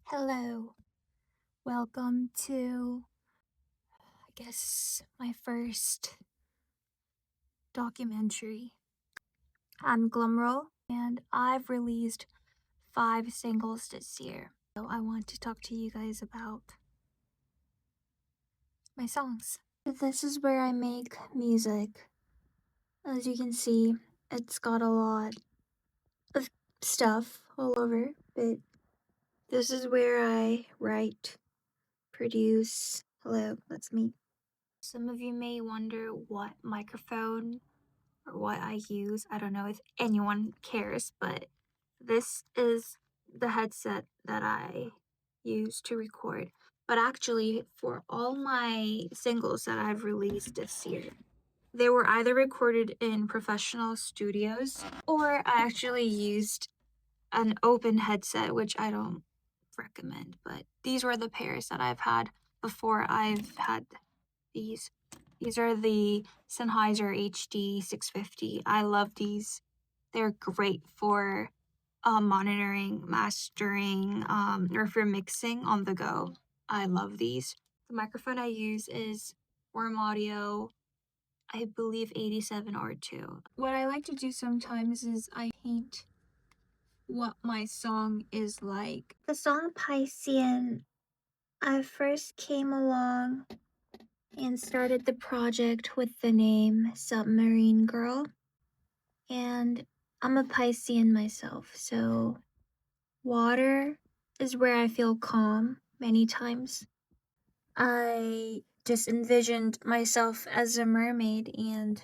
Hello, welcome to, I guess, my first documentary. I'm Glumroll, and I've released 5 singles this year. So I want to talk to you guys about my songs. This is where I make music. As you can see, it's got a lot of stuff all over, but this is where I write, produce. Hello, that's me. Some of you may wonder what microphone or what I use. I don't know if anyone cares, but this is the headset that I use to record. But actually, for all my singles that I've released this year, they were either recorded in professional studios or I actually used an open headset, which I don't recommend. But these were the pairs that I've had before I've had these. These are the Sennheiser HD 650. I love these. They're great for monitoring, mastering, or if you're mixing on the go. I love these. The microphone I use is Worm Audio, I believe 87R2. What I like to do sometimes is I paint what my song is like. The song Piscean, I first came along and started the project with the name Submarine Girl. And I'm a Piscean myself, so water is where I feel calm many times. I just envisioned myself as a mermaid, and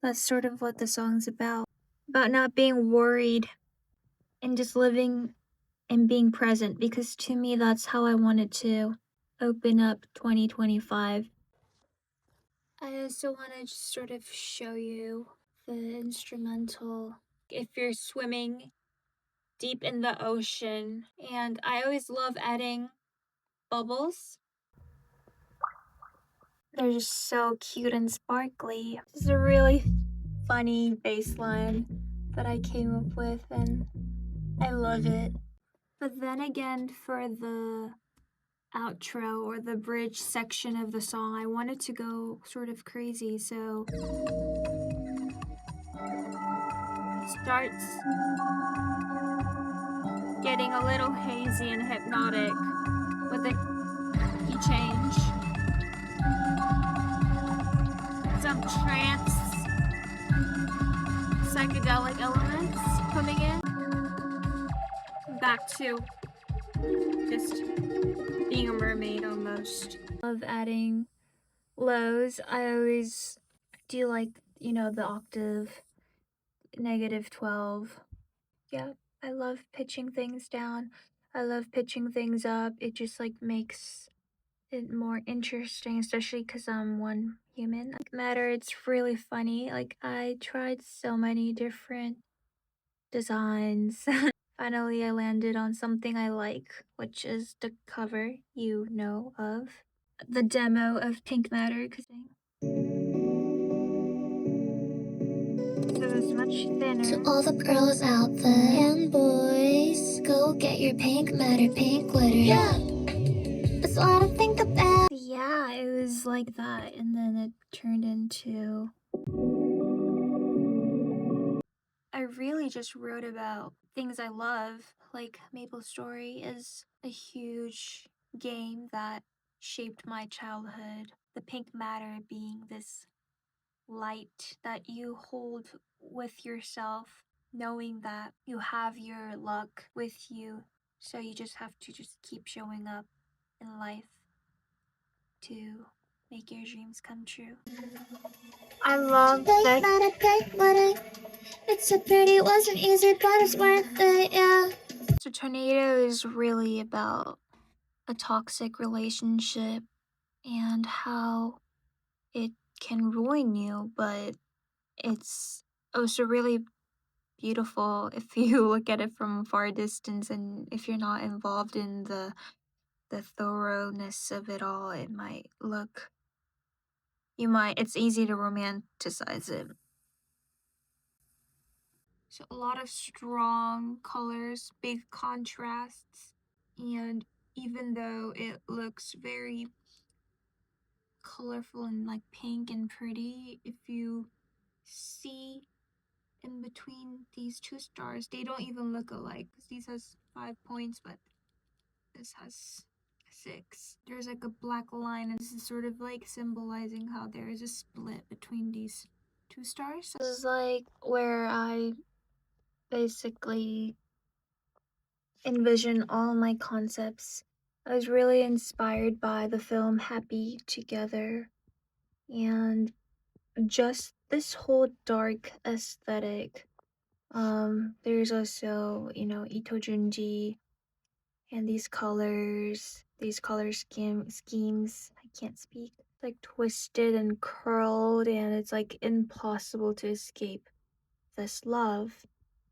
that's sort of what the song's about. About not being worried and just living and being present, because to me, that's how I wanted to open up 2025. I also want to just sort of show you the instrumental. If you're swimming deep in the ocean, and I always love adding bubbles. They're just so cute and sparkly. This is a really funny bass line that I came up with, and I love it. But then again, for the outro or the bridge section of the song, I wanted to go sort of crazy, so it starts getting a little hazy and hypnotic with a key change, some trance psychedelic elements coming in, back to just being a mermaid almost. Love adding lows. I always do like, the octave -12. Yeah, I love pitching things down. I love pitching things up. It just makes it more interesting, especially because I'm one human. Matter, it's really funny. I tried so many different designs. Finally, I landed on something I like, which is the cover you know of. The demo of Pink Matter, so it was much thinner. To all the girls out there and boys, go get your pink matter, pink glitter. Yeah, that's what I think about. Yeah, it was like that, and then it turned into. I really just wrote about things I love. Like Maple Story is a huge game that shaped my childhood. The pink matter being this light that you hold with yourself, knowing that you have your luck with you. So you just have to just keep showing up in life to make your dreams come true. I love Pink matter, pink glitter. It's so pretty, wasn't easy, but it's worth it, yeah. So Tornado is really about a toxic relationship and how it can ruin you, but it's also really beautiful if you look at it from a far distance, and if you're not involved in the thoroughness of it all, it's easy to romanticize it. So a lot of strong colors, big contrasts. And even though it looks very colorful and like pink and pretty, if you see in between these two stars, they don't even look alike. These has 5 points, but this has 6. There's like a black line, and this is sort of like symbolizing how there is a split between these two stars. This is like where I basically envision all my concepts. I was really inspired by the film Happy Together and just this whole dark aesthetic. There's also, Ito Junji and these color schemes. I can't speak. It's like twisted and curled, and it's like impossible to escape this love.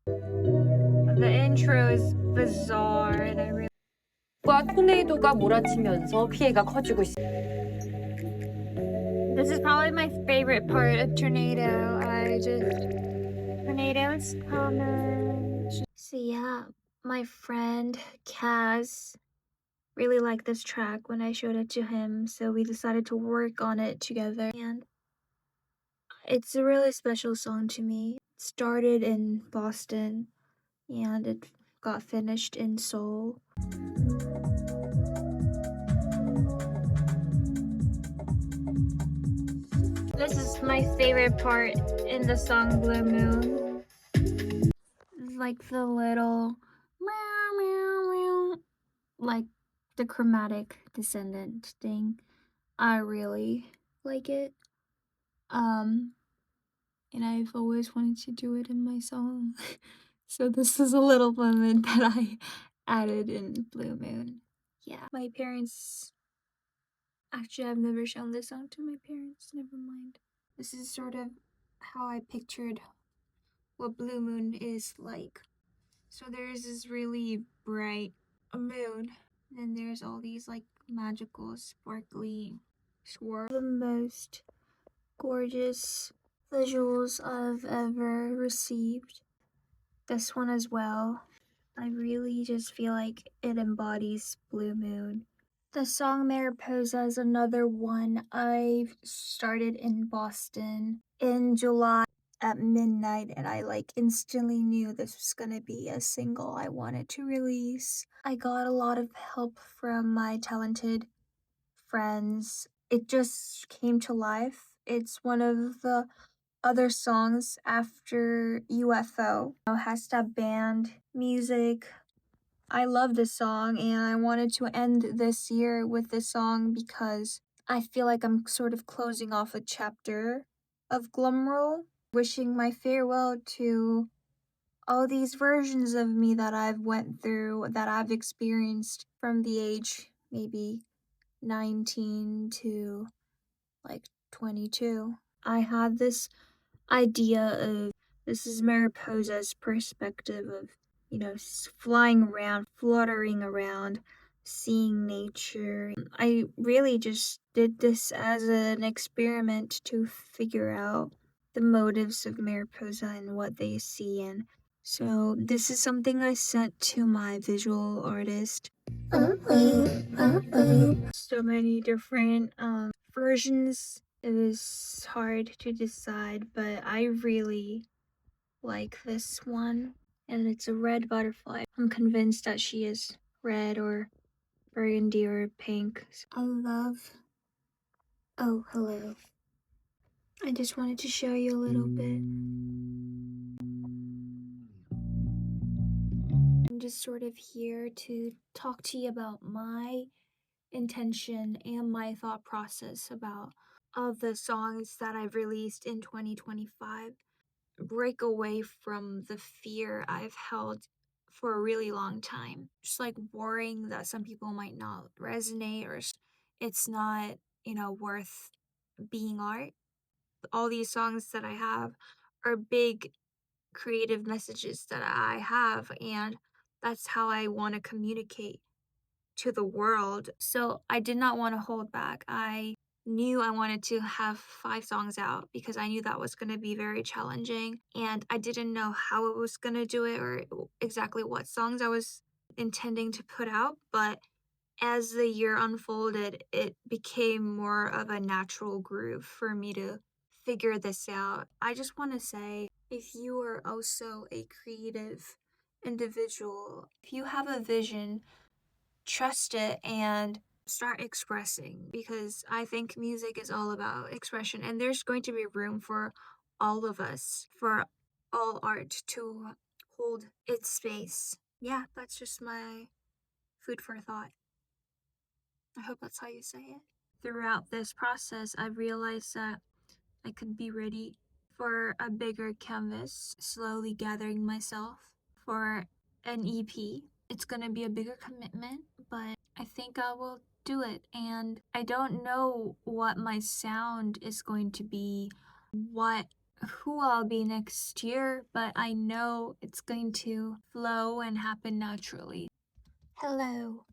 The intro is bizarre, and I really. 과 토네이도가 몰아치면서 피해가 커지고 있습니다. This is probably my favorite part of Tornado. Tornadoes comment. So yeah, my friend Kaz really liked this track when I showed it to him, so we decided to work on it together. And it's a really special song to me. It started in Boston and it got finished in Seoul. This is my favorite part in the song Blue Moon. Like the little meow meow meow, like the chromatic descendant thing. I really like it. And I've always wanted to do it in my song. So this is a little moment that I added in Blue Moon. Yeah. My parents, actually, I've never shown this song to my parents, never mind. This is sort of how I pictured what Blue Moon is like. So there's this really bright moon, and there's all these like magical, sparkly swirls. The most gorgeous visuals I've ever received. This one as well. I really just feel like it embodies Blue Moon. The song Mariposa is another one I started in Boston in July at midnight, and I like instantly knew this was gonna be a single I wanted to release. I got a lot of help from my talented friends. It just came to life. It's one of the other songs after UFO. It has that band music. I love this song, and I wanted to end this year with this song because I feel like I'm sort of closing off a chapter of glumroll, wishing my farewell to all these versions of me that I've went through, that I've experienced from the age maybe 19 to like 22. I had this idea of this is Mariposa's perspective of, flying around, fluttering around, seeing nature. I really just did this as an experiment to figure out the motives of Mariposa and what they see. And so this is something I sent to my visual artist. So many different versions. It was hard to decide, but I really like this one. And it's a red butterfly. I'm convinced that she is red or burgundy or pink. I love. Oh, hello. I just wanted to show you a little bit. I'm just sort of here to talk to you about my intention and my thought process about of the songs that I've released in 2025. Break away from the fear I've held for a really long time. Just like worrying that some people might not resonate or it's not, worth being art. All these songs that I have are big creative messages that I have, and that's how I want to communicate to the world. So I did not want to hold back. I knew I wanted to have 5 songs out because I knew that was going to be very challenging, and I didn't know how I was going to do it or exactly what songs I was intending to put out, but as the year unfolded, it became more of a natural groove for me to figure this out. I just want to say, if you are also a creative individual, if you have a vision, trust it and start expressing, because I think music is all about expression, and there's going to be room for all of us, for all art to hold its space. Yeah, that's just my food for thought. I hope that's how you say it. Throughout this process, I realized that I could be ready for a bigger canvas, slowly gathering myself for an EP. It's gonna be a bigger commitment, but I think I will do it. And I don't know what my sound is going to be, who I'll be next year, but I know it's going to flow and happen naturally. Hello.